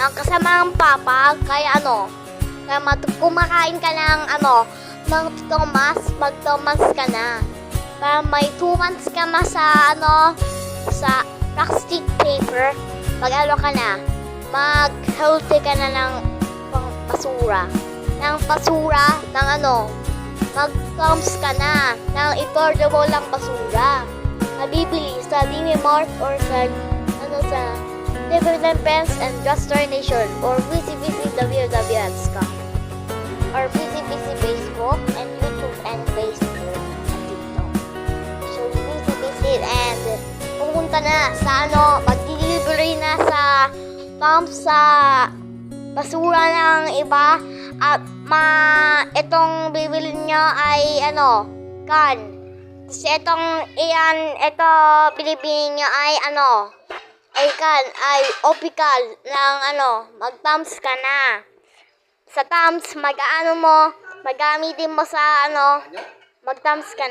ang kasama ng papa, kaya kumakain ka ng mag-Thomas ka na. Para may 2 months ka na sa sa plastic paper, ka na, mag-healthy ka na ng basura. Mag-Thomas ka na ng affordable lang basura. Nabibili sa Mart or sa Dividend Pens and Drugstore Nation or visit www.com or visit Facebook and YouTube and Facebook and TikTok. So visit and pumunta na sa mag-delivery na sa sa basura ng iba at itong bibili nyo ay can. Kasi ito Pilipino nyo ay can, ay optical ng mag-Tums ka na. Sa Tums, magamitin mo sa mag-Tums ka na.